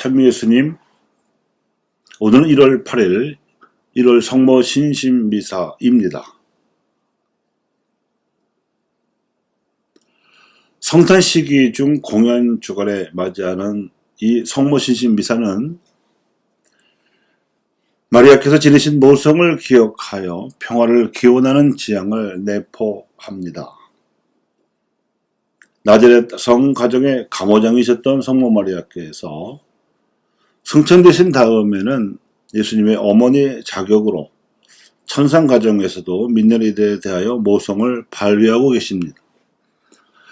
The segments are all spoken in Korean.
참 예수님, 오늘은 1월 8일 1월 성모 신신미사입니다. 성탄 시기 중 공연 주간에 맞이하는 이 성모 신신미사는 마리아께서 지니신 모성을 기억하여 평화를 기원하는 지향을 내포합니다. 나자렛 성가정의 가모장이셨던 성모 마리아께서 승천되신 다음에는 예수님의 어머니 자격으로 천상가정에서도 민낯이들에 대하여 모성을 발휘하고 계십니다.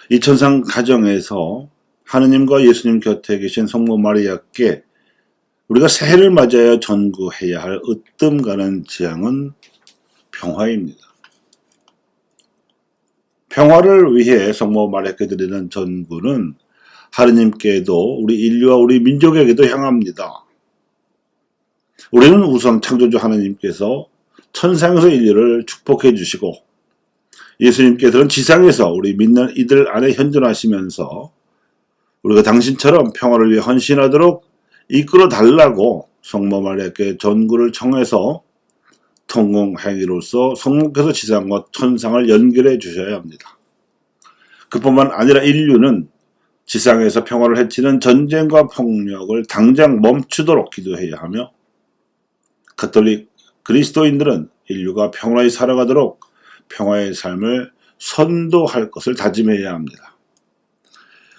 이 천상가정에서 하느님과 예수님 곁에 계신 성모 마리아께 우리가 새해를 맞이하여 전구해야 할 으뜸 가는 지향은 평화입니다. 평화를 위해 성모 마리아께 드리는 전구는 하느님께도 우리 인류와 우리 민족에게도 향합니다. 우리는 우선 창조주 하느님께서 천상에서 인류를 축복해 주시고 예수님께서는 지상에서 우리 믿는 이들 안에 현존하시면서 우리가 당신처럼 평화를 위해 헌신하도록 이끌어 달라고 성모 마리아께 전구를 청해서 통공행위로서 성모께서 지상과 천상을 연결해 주셔야 합니다. 그뿐만 아니라 인류는 지상에서 평화를 해치는 전쟁과 폭력을 당장 멈추도록 기도해야 하며 가톨릭 그리스도인들은 인류가 평화히 살아가도록 평화의 삶을 선도할 것을 다짐해야 합니다.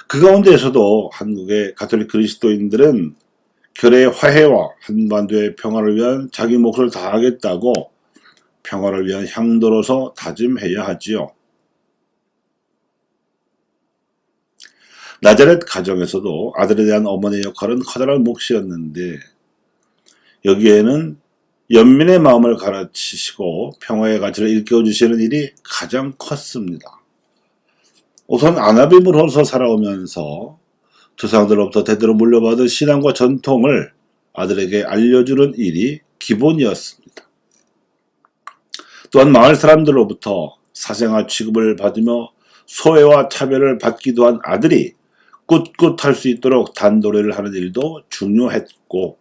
그 가운데에서도 한국의 가톨릭 그리스도인들은 결의 화해와 한반도의 평화를 위한 자기 몫을 다하겠다고 평화를 위한 향도로서 다짐해야 하지요. 나자렛 가정에서도 아들에 대한 어머니의 역할은 커다란 몫이었는데 여기에는 연민의 마음을 가르치시고 평화의 가치를 일깨워주시는 일이 가장 컸습니다. 우선 아나빔으로서 살아오면서 조상들로부터 대대로 물려받은 신앙과 전통을 아들에게 알려주는 일이 기본이었습니다. 또한 마을 사람들로부터 사생아 취급을 받으며 소외와 차별을 받기도 한 아들이 꿋꿋할 수 있도록 단도리를 하는 일도 중요했고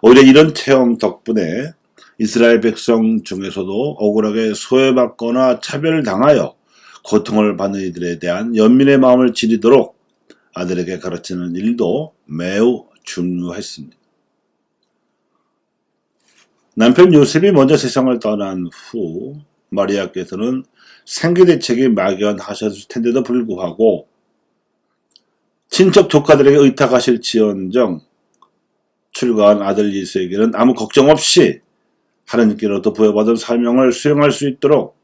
오히려 이런 체험 덕분에 이스라엘 백성 중에서도 억울하게 소외받거나 차별을 당하여 고통을 받는 이들에 대한 연민의 마음을 지니도록 아들에게 가르치는 일도 매우 중요했습니다. 남편 요셉이 먼저 세상을 떠난 후 마리아께서는 생계대책이 막연하셨을 텐데도 불구하고 친척 조카들에게 의탁하실지언정 출가한 아들 예수에게는 아무 걱정 없이 하느님께로부터 부여받은 사명을 수행할 수 있도록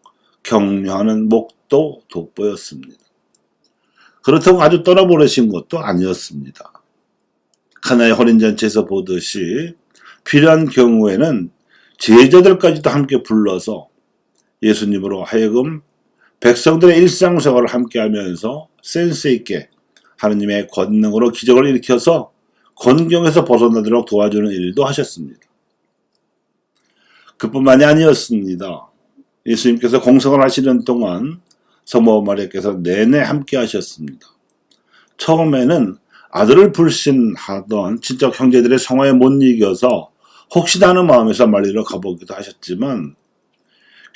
격려하는 목도 돋보였습니다. 그렇다고 아주 떠나보내신 것도 아니었습니다. 카나의 혼인잔치에서 보듯이 필요한 경우에는 제자들까지도 함께 불러서 예수님으로 하여금 백성들의 일상생활을 함께하면서 센스 있게 하느님의 권능으로 기적을 일으켜서 곤경에서 벗어나도록 도와주는 일도 하셨습니다. 그뿐만이 아니었습니다. 예수님께서 공성을 하시는 동안 성모 마리아께서 내내 함께 하셨습니다. 처음에는 아들을 불신하던 친척 형제들의 성화에 못 이겨서 혹시나 하는 마음에서 말리러 가보기도 하셨지만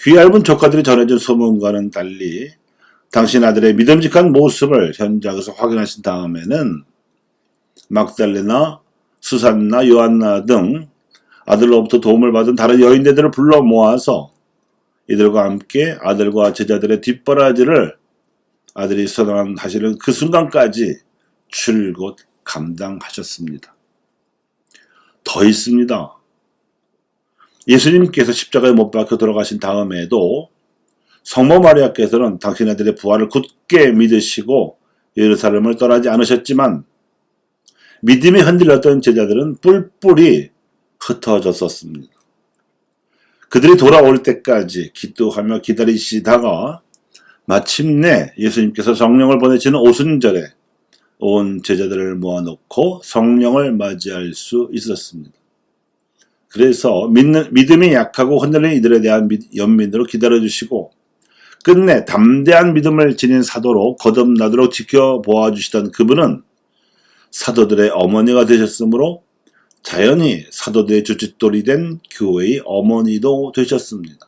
귀 얇은 조카들이 전해준 소문과는 달리 당신 아들의 믿음직한 모습을 현장에서 확인하신 다음에는 막달레나, 수산나, 요한나 등 아들로부터 도움을 받은 다른 여인들을 불러 모아서 이들과 함께 아들과 제자들의 뒷바라지를 아들이 선언하시는 그 순간까지 줄곧 감당하셨습니다. 더 있습니다. 예수님께서 십자가에 못 박혀 돌아가신 다음에도 성모 마리아께서는 당신 아들의 부활을 굳게 믿으시고 예루살렘을 떠나지 않으셨지만 믿음이 흔들렸던 제자들은 뿔뿔이 흩어졌었습니다. 그들이 돌아올 때까지 기도하며 기다리시다가 마침내 예수님께서 성령을 보내시는 오순절에 온 제자들을 모아놓고 성령을 맞이할 수 있었습니다. 그래서 믿음이 약하고 흔들리는 이들에 대한 연민으로 기다려주시고 끝내 담대한 믿음을 지닌 사도로 거듭나도록 지켜보아 주시던 그분은 사도들의 어머니가 되셨으므로 자연히 사도들의 주짓돌이 된 교회의 어머니도 되셨습니다.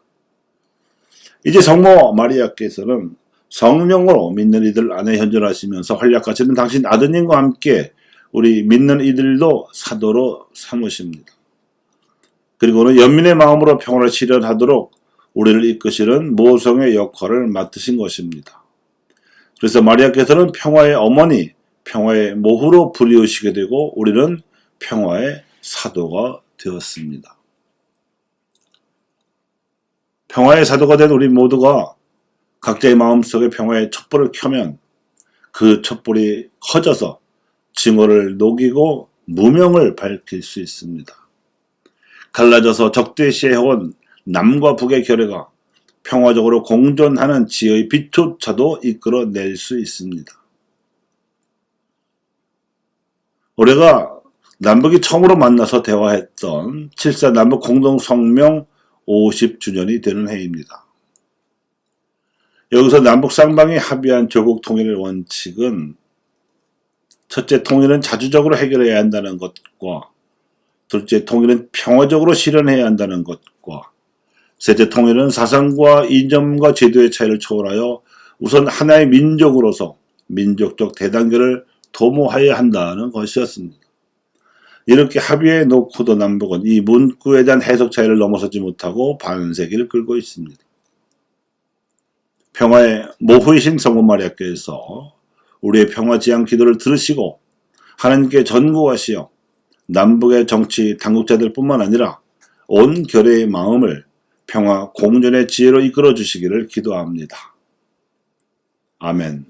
이제 성모 마리아께서는 성령으로 믿는 이들 안에 현존하시면서 활약하시는 당신 아드님과 함께 우리 믿는 이들도 사도로 삼으십니다. 그리고는 연민의 마음으로 평화를 실현하도록 우리를 이끄시는 모성의 역할을 맡으신 것입니다. 그래서 마리아께서는 평화의 어머니, 평화의 모후로 불리우시게 되고 우리는 평화의 사도가 되었습니다. 평화의 사도가 된 우리 모두가 각자의 마음속에 평화의 촛불을 켜면 그 촛불이 커져서 증오를 녹이고 무명을 밝힐 수 있습니다. 갈라져서 적대시해온 남과 북의 결의가 평화적으로 공존하는 지혜의 빛조차도 이끌어낼 수 있습니다. 올해가 남북이 처음으로 만나서 대화했던 7.4 남북 공동성명 50주년이 되는 해입니다. 여기서 남북 쌍방이 합의한 조국 통일의 원칙은 첫째, 통일은 자주적으로 해결해야 한다는 것과 둘째, 통일은 평화적으로 실현해야 한다는 것과 셋째, 통일은 사상과 이념과 제도의 차이를 초월하여 우선 하나의 민족으로서 민족적 대단결을 도모해야 한다는 것이었습니다. 이렇게 합의해 놓고도 남북은 이 문구에 대한 해석 차이를 넘어서지 못하고 반세기를 끌고 있습니다. 평화의 모후이신 성모 마리아께서 우리의 평화지향 기도를 들으시고 하나님께 전구하시어 남북의 정치 당국자들 뿐만 아니라 온 결의의 마음을 평화 공존의 지혜로 이끌어 주시기를 기도합니다. 아멘.